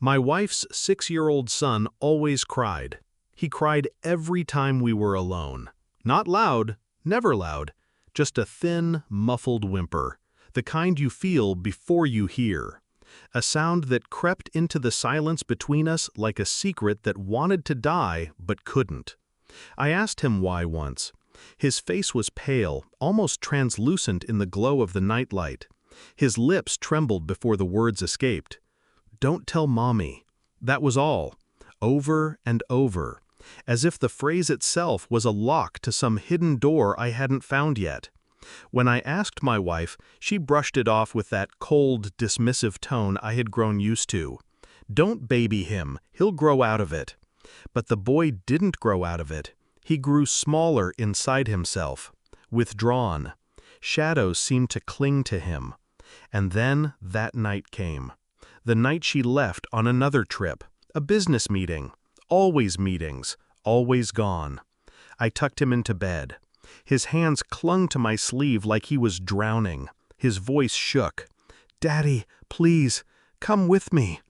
My wife's 6-year-old son always cried. He cried every time we were alone. Not loud, never loud, just a thin, muffled whimper, the kind you feel before you hear. A sound that crept into the silence between us like a secret that wanted to die but couldn't. I asked him why once. His face was pale, almost translucent in the glow of the nightlight. His lips trembled before the words escaped. "Don't tell Mommy." That was all. Over and over. As if the phrase itself was a lock to some hidden door I hadn't found yet. When I asked my wife, she brushed it off with that cold, dismissive tone I had grown used to. "Don't baby him, he'll grow out of it." But the boy didn't grow out of it. He grew smaller inside himself, withdrawn. Shadows seemed to cling to him. And then that night came. The night she left on another trip, a business meeting. Always meetings, always gone. I tucked him into bed. His hands clung to my sleeve like he was drowning. His voice shook. "Daddy, please, come with me."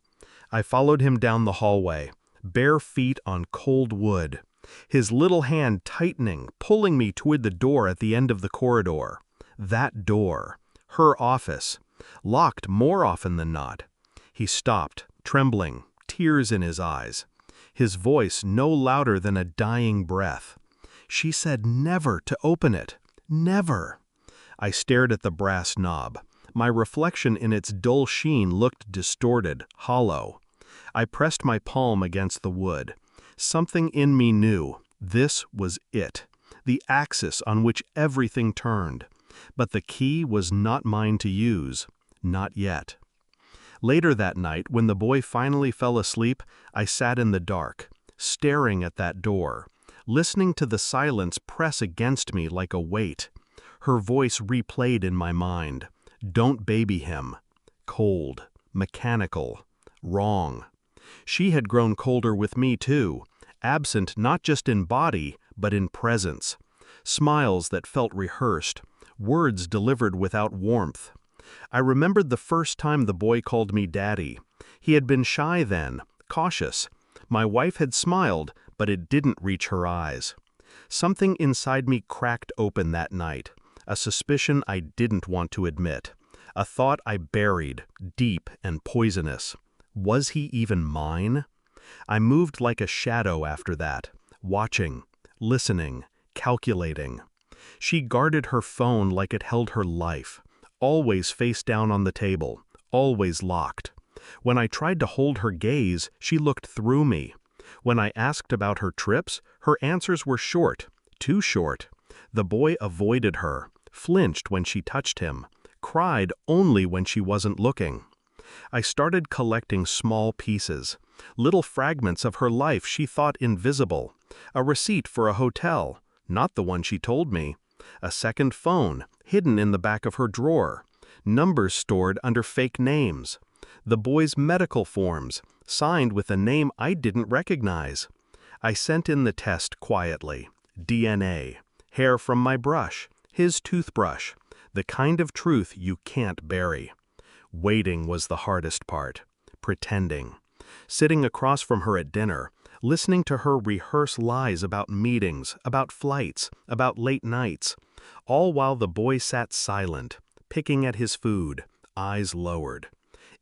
I followed him down the hallway, bare feet on cold wood. His little hand tightening, pulling me toward the door at the end of the corridor. That door. Her office. Locked more often than not. He stopped, trembling, tears in his eyes. His voice no louder than a dying breath. "She said never to open it. Never." I stared at the brass knob. My reflection in its dull sheen looked distorted, hollow. I pressed my palm against the wood. Something in me knew. This was it. The axis on which everything turned. But the key was not mine to use. Not yet. Later that night, when the boy finally fell asleep, I sat in the dark, staring at that door, listening to the silence press against me like a weight. Her voice replayed in my mind. "Don't baby him." Cold, mechanical, wrong. She had grown colder with me too, absent not just in body, but in presence. Smiles that felt rehearsed, words delivered without warmth. I remembered the first time the boy called me Daddy. He had been shy then, cautious. My wife had smiled, but it didn't reach her eyes. Something inside me cracked open that night, a suspicion I didn't want to admit, a thought I buried, deep and poisonous. Was he even mine? I moved like a shadow after that, watching, listening, calculating. She guarded her phone like it held her life. Always face down on the table, always locked. When I tried to hold her gaze, she looked through me. When I asked about her trips, her answers were short, too short. The boy avoided her, flinched when she touched him, cried only when she wasn't looking. I started collecting small pieces, little fragments of her life she thought invisible. A receipt for a hotel, not the one she told me. A second phone, hidden in the back of her drawer. Numbers stored under fake names. The boy's medical forms, signed with a name I didn't recognize. I sent in the test quietly. DNA, hair from my brush, his toothbrush, the kind of truth you can't bury. Waiting was the hardest part. Pretending. Sitting across from her at dinner, listening to her rehearse lies about meetings, about flights, about late nights, all while the boy sat silent, picking at his food, eyes lowered.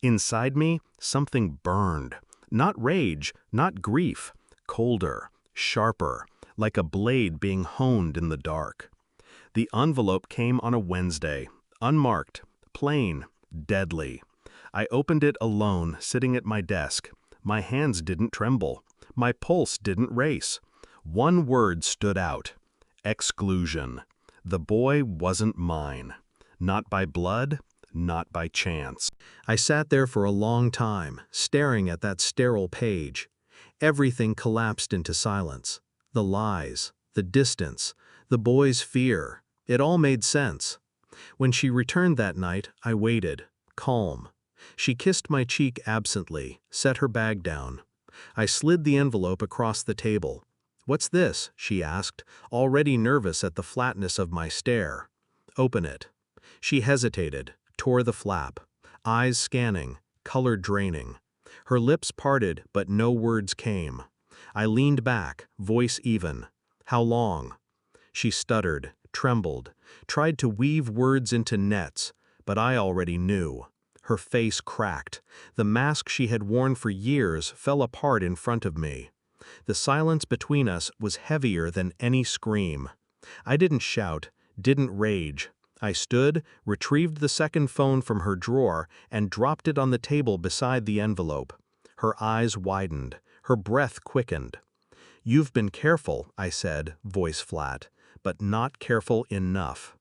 Inside me, something burned. Not rage, not grief, colder, sharper, like a blade being honed in the dark. The envelope came on a Wednesday, unmarked, plain, deadly. I opened it alone, sitting at my desk. My hands didn't tremble. My pulse didn't race. One word stood out. Exclusion. The boy wasn't mine. Not by blood, not by chance. I sat there for a long time, staring at that sterile page. Everything collapsed into silence. The lies, the distance, the boy's fear. It all made sense. When she returned that night, I waited, calm. She kissed my cheek absently, set her bag down. I slid the envelope across the table. "What's this?" she asked, already nervous at the flatness of my stare. "Open it." She hesitated, tore the flap, eyes scanning, color draining. Her lips parted, but no words came. I leaned back, voice even. "How long?" She stuttered, trembled, tried to weave words into nets, but I already knew. Her face cracked. The mask she had worn for years fell apart in front of me. The silence between us was heavier than any scream. I didn't shout, didn't rage. I stood, retrieved the second phone from her drawer, and dropped it on the table beside the envelope. Her eyes widened. Her breath quickened. "You've been careful," I said, voice flat, "but not careful enough."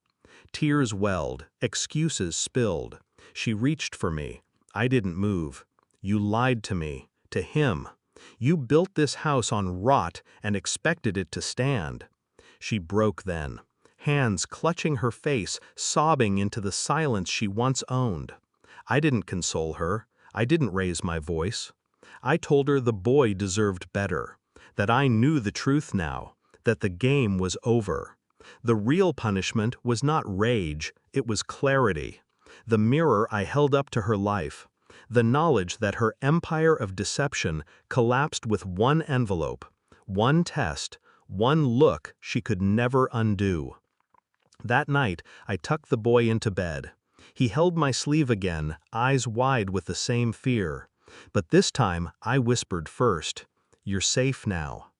Tears welled, excuses spilled. She reached for me. I didn't move. "You lied to me, to him. You built this house on rot and expected it to stand." She broke then, hands clutching her face, sobbing into the silence she once owned. I didn't console her. I didn't raise my voice. I told her the boy deserved better, that I knew the truth now, that the game was over. The real punishment was not rage, it was clarity. The mirror I held up to her life. The knowledge that her empire of deception collapsed with one envelope, one test, one look she could never undo. That night, I tucked the boy into bed. He held my sleeve again, eyes wide with the same fear. But this time, I whispered first, "You're safe now."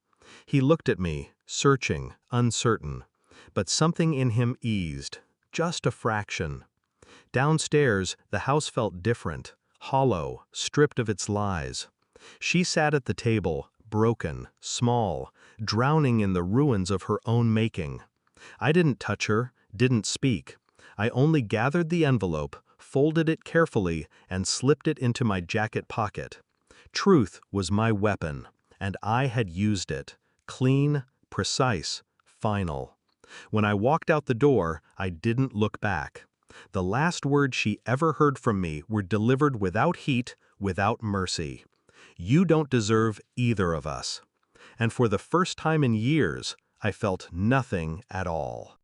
He looked at me, searching, uncertain. But something in him eased, just a fraction. Downstairs, the house felt different, hollow, stripped of its lies. She sat at the table, broken, small, drowning in the ruins of her own making. I didn't touch her, didn't speak. I only gathered the envelope, folded it carefully, and slipped it into my jacket pocket. Truth was my weapon, and I had used it. Clean, precise, final. When I walked out the door, I didn't look back. The last words she ever heard from me were delivered without heat, without mercy. "You don't deserve either of us." And for the first time in years, I felt nothing at all.